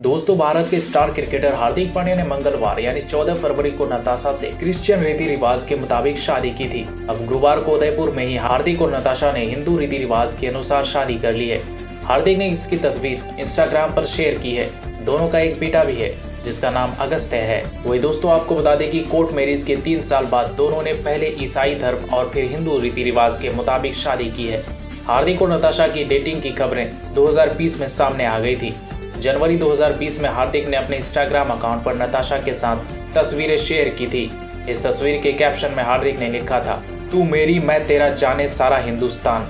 दोस्तों, भारत के star cricketer Hardik Pandya ने मंगलवार यानी 14 फरवरी को नताशा से क्रिश्चियन रीति रिवाज के मुताबिक शादी की थी। अब गुरुवार को उदयपुर में ही हार्दिक और नताशा ने हिंदू रीति रिवाज के अनुसार शादी कर ली है। हार्दिक ने इसकी तस्वीर इंस्टाग्राम पर शेयर की है। दोनों का एक बेटा भी है जिसका नाम अगस्त्य है। वही दोस्तों, आपको बता दें कि कोर्ट मैरिज के 3 साल बाद दोनों ने पहले ईसाई धर्म और फिर हिंदू रीति रिवाज के मुताबिक शादी की है। हार्दिक और नताशा की डेटिंग की खबरें 2020 में सामने आ गई थी। जनवरी 2020 में हार्दिक ने अपने इंस्टाग्राम अकाउंट पर नताशा के साथ तस्वीरें शेयर की थी। इस तस्वीर के कैप्शन में हार्दिक ने लिखा था, तू मेरी मैं तेरा जाने सारा हिंदुस्तान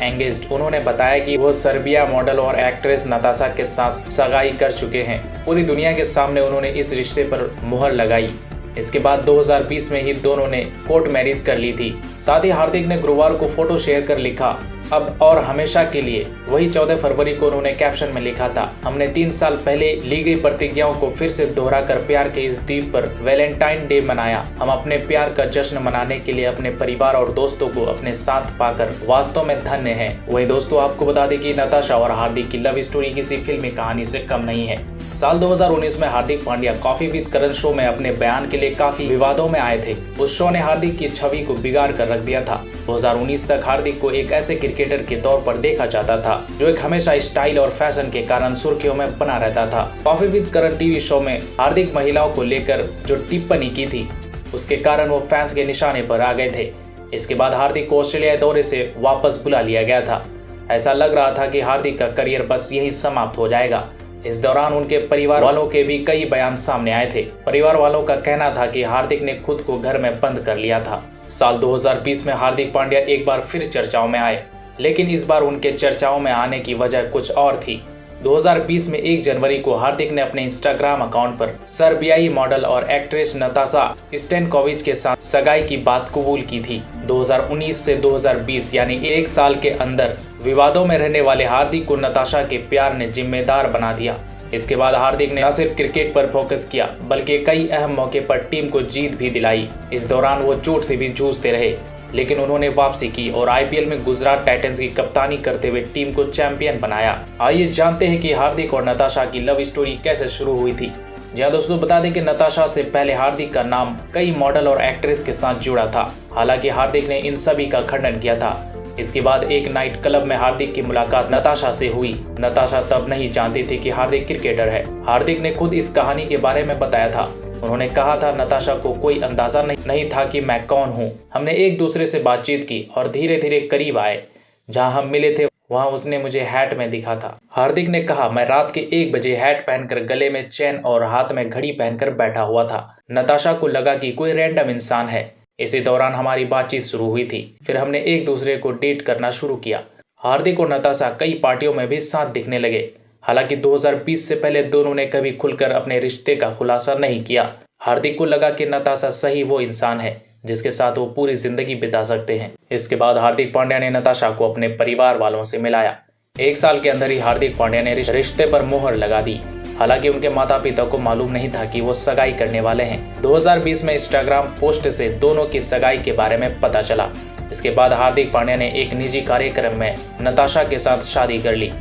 #एंगेज्ड। उन्होंने बताया कि वो सर्बिया मॉडल और एक्ट्रेस नताशा के साथ सगाई कर चुके हैं। पूरी दुनिया के सामने उन्होंने इस रिश्ते पर मुहर लगाई। इसके बाद 2020 में ही दोनों ने कोर्ट मैरिज कर ली थी। साथ ही हार्दिक ने गुरुवार को फोटो शेयर कर लिखा, अब और हमेशा के लिए। वही 14 फरवरी को उन्होंने कैप्शन में लिखा था, हमने 3 साल पहले ली गई प्रतिज्ञाओं को फिर से दोहराकर प्यार के इस द्वीप पर वैलेंटाइन डे मनाया। हम अपने प्यार का जश्न मनाने के लिए अपने परिवार और दोस्तों को अपने साथ पाकर वास्तव में धन्य हैं। वही दोस्तों, आपको बता दें कि नताशा और हार्दिक की लव स्टोरी किसी फिल्मी कहानी से कम नहीं है। साल 2019 में Hardik Pandya coffee with Karan show में अपने बयान के लिए काफी विवादों में आए थे। उस शो ने हार्दिक की छवि को बिगाड़ कर रख दिया था। 2019 तक हार्दिक को एक ऐसे क्रिकेटर के तौर पर देखा जाता था जो एक हमेशा स्टाइल और फैशन के कारण सुर्खियों में बना रहता था। Coffee with Karan TV show में हार्दिक महिलाओं को लेकर जो टिप्पणी की थी उसके कारण वो फैंस के निशाने पर आ गए थे। इसके बाद हार्दिक को ऑस्ट्रेलिया दौरे से वापस बुला लिया गया था। ऐसा लग रहा था कि हार्दिक का करियर बस यही समाप्त हो जाएगा। इस दौरान उनके परिवार वालों के भी कई बयान सामने आए थे। परिवार वालों का कहना था कि हार्दिक ने खुद को घर में बंद कर लिया था। साल 2020 में हार्दिक पांड्या एक बार फिर चर्चाओं में आए, लेकिन इस बार उनके चर्चाओं में आने की वजह कुछ और थी। 2020 में 1 जनवरी को हार्दिक ने अपने इंस्टाग्राम अकाउंट पर सर्बियाई मॉडल और एक्ट्रेस नताशा स्टैनकोविच के साथ सगाई की बात कबूल की थी। 2019 से 2020 यानी 1 साल के अंदर विवादों में रहने वाले हार्दिक को नताशा के प्यार ने जिम्मेदार बना दिया। इसके बाद हार्दिक ने न सिर्फ क्रिकेट पर फोकस किया बल्कि कई अहम मौके पर टीम को जीत भी दिलाई। इस दौरान वो चोट से भी जूझते रहे, लेकिन उन्होंने वापसी की और आईपीएल में गुजरात टाइटंस की कप्तानी करते हुए टीम को चैंपियन बनाया। आइए जानते हैं कि हार्दिक और नताशा की लव स्टोरी कैसे शुरू हुई थी। जी हाँ दोस्तों, बता दें कि नताशा से पहले हार्दिक का नाम कई मॉडल और एक्ट्रेस के साथ जुड़ा था। हालांकि हार्दिक ने इन सभी का खंडन किया था। इसके बाद एक नाइट क्लब में हार्दिक की मुलाकात नताशा से हुई। नताशा तब नहीं जानती थी कि हार्दिक क्रिकेटर है। हार्दिक ने खुद इस कहानी के बारे में बताया था। उन्होंने कहा था, नताशा को कोई अंदाजा नहीं था कि मैं कौन हूँ। हमने एक दूसरे से बातचीत की और धीरे धीरे करीब आए। जहाँ हम मिले थे वहाँ उसने मुझे हैट में दिखा था। हार्दिक ने कहा, मैं रात के 1 बजे हैट पहनकर गले में चेन और हाथ में घड़ी पहनकर बैठा हुआ था। नताशा को लगा कि कोई रैंडम इंसान है। इसी दौरान हमारी बातचीत शुरू हुई थी। फिर हमने एक दूसरे को डेट करना शुरू किया। हार्दिक और नताशा कई पार्टियों में भी साथ दिखने लगे। हालांकि 2020 से पहले दोनों ने कभी खुलकर अपने रिश्ते का खुलासा नहीं किया। हार्दिक को लगा कि नताशा सही वो इंसान है जिसके साथ वो पूरी जिंदगी बिता सकते हैं। इसके बाद हार्दिक पांड्या ने नताशा को अपने परिवार वालों से मिलाया। 1 साल के अंदर ही हार्दिक पांड्या ने रिश्ते पर मोहर लगा दी। हालांकि उनके माता पिता को मालूम नहीं था कि वो सगाई करने वाले हैं। 2020 में इंस्टाग्राम पोस्ट से दोनों की सगाई के बारे में पता चला। इसके बाद हार्दिक पांड्या ने एक निजी कार्यक्रम में नताशा के साथ शादी कर ली।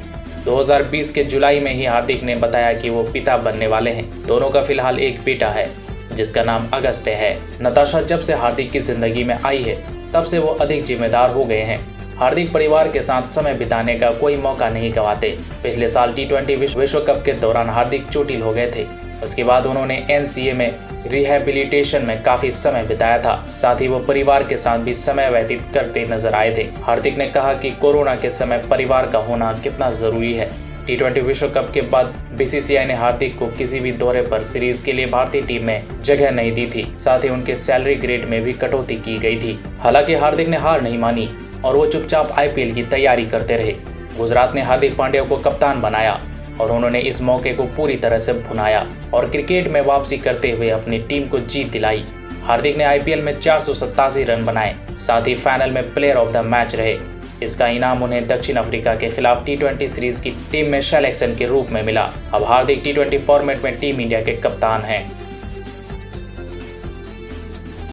2020 के जुलाई में ही हार्दिक ने बताया कि वो पिता बनने वाले हैं। दोनों का फिलहाल एक बेटा है जिसका नाम अगस्त्य है। नताशा जब से हार्दिक की जिंदगी में आई है तब से वो अधिक जिम्मेदार हो गए हैं। हार्दिक परिवार के साथ समय बिताने का कोई मौका नहीं गंवाते। पिछले साल T20 विश्व कप के दौरान हार्दिक चोटिल हो गए थे। उसके बाद उन्होंने NCA में रिहैबिलिटेशन में काफी समय बिताया था। साथ ही वो परिवार के साथ भी समय व्यतीत करते नजर आए थे। हार्दिक ने कहा कि कोरोना के समय परिवार का होना कितना जरूरी है। T20 विश्व कप के बाद BCCI ने हार्दिक को किसी भी दौरे पर सीरीज के लिए भारतीय टीम में जगह नहीं दी थी। साथ ही उनके सैलरी ग्रेड में भी कटौती की गई थी। हालांकि हार्दिक ने हार नहीं मानी और वो चुपचाप IPL की तैयारी करते रहे। गुजरात ने हार्दिक पांड्या को कप्तान बनाया और उन्होंने इस मौके को पूरी तरह से भुनाया और क्रिकेट में वापसी करते हुए अपनी टीम को जीत दिलाई। हार्दिक ने IPL में 487 रन बनाए। साथ ही फाइनल में प्लेयर ऑफ द मैच रहे। इसका इनाम उन्हें दक्षिण अफ्रीका के खिलाफ T20 सीरीज की टीम में सिलेक्शन के रूप में मिला। अब हार्दिक T20 फॉर्मेट में टीम इंडिया के कप्तान हैं।